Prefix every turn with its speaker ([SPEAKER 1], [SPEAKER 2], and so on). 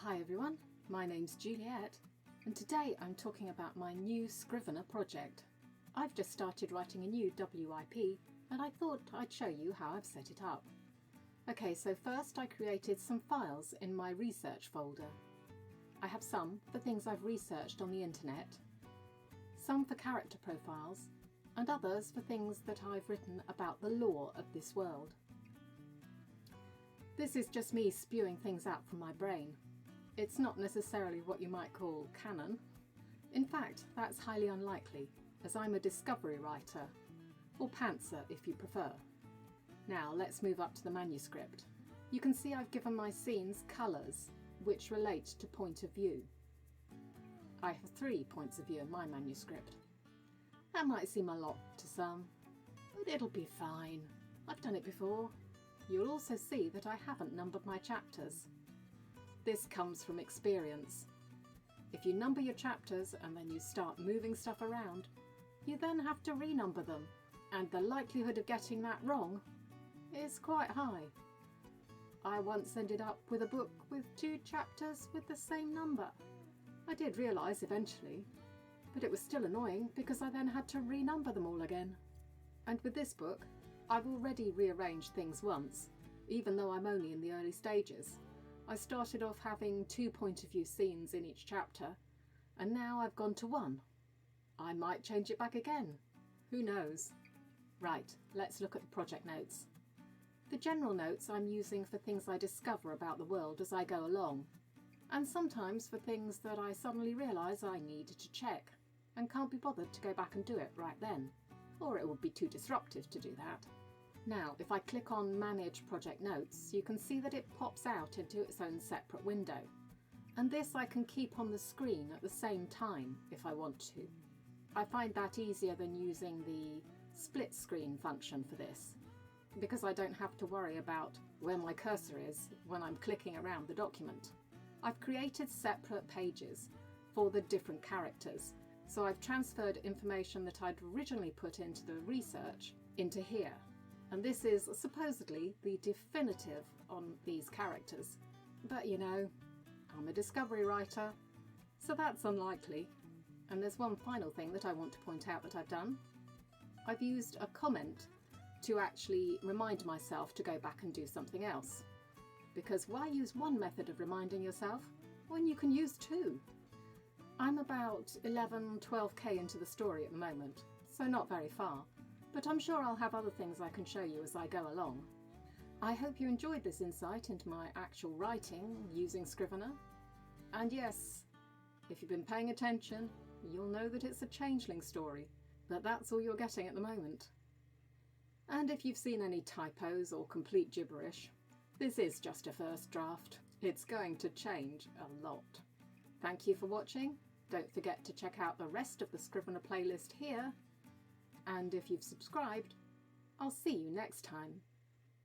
[SPEAKER 1] Hi everyone, my name's Juliet, and today I'm talking about my new Scrivener project. I've just started writing a new WIP and I thought I'd show you how I've set it up. Okay, so first I created some files in my research folder. I have some for things I've researched on the internet, some for character profiles, and others for things that I've written about the lore of this world. This is just me spewing things out from my brain. It's not necessarily what you might call canon. In fact, that's highly unlikely, as I'm a discovery writer, or pantser if you prefer. Now let's move up to the manuscript. You can see I've given my scenes colours, which relate to point of view. I have 3 points of view in my manuscript. That might seem a lot to some, but it'll be fine. I've done it before. You'll also see that I haven't numbered my chapters. This comes from experience. If you number your chapters and then you start moving stuff around, you then have to renumber them, and the likelihood of getting that wrong is quite high. I once ended up with a book with 2 chapters with the same number. I did realise eventually, but it was still annoying because I then had to renumber them all again. And with this book, I've already rearranged things once, even though I'm only in the early stages. I started off having 2 point of view scenes in each chapter, and now I've gone to 1. I might change it back again. Who knows? Right, let's look at the project notes. The general notes I'm using for things I discover about the world as I go along, and sometimes for things that I suddenly realise I need to check, and can't be bothered to go back and do it right then, or it would be too disruptive to do that. Now, if I click on Manage Project Notes, you can see that it pops out into its own separate window. And this I can keep on the screen at the same time if I want to. I find that easier than using the split screen function for this, because I don't have to worry about where my cursor is when I'm clicking around the document. I've created separate pages for the different characters, so I've transferred information that I'd originally put into the research into here. And this is supposedly the definitive on these characters. But you know, I'm a discovery writer, so that's unlikely. And there's one final thing that I want to point out that I've done. I've used a comment to actually remind myself to go back and do something else. Because why use one method of reminding yourself when you can use 2? I'm about 12k into the story at the moment, so not very far. But I'm sure I'll have other things I can show you as I go along. I hope you enjoyed this insight into my actual writing using Scrivener. And yes, if you've been paying attention, you'll know that it's a changeling story, but that's all you're getting at the moment. And if you've seen any typos or complete gibberish, this is just a first draft. It's going to change a lot. Thank you for watching. Don't forget to check out the rest of the Scrivener playlist here. And if you've subscribed, I'll see you next time.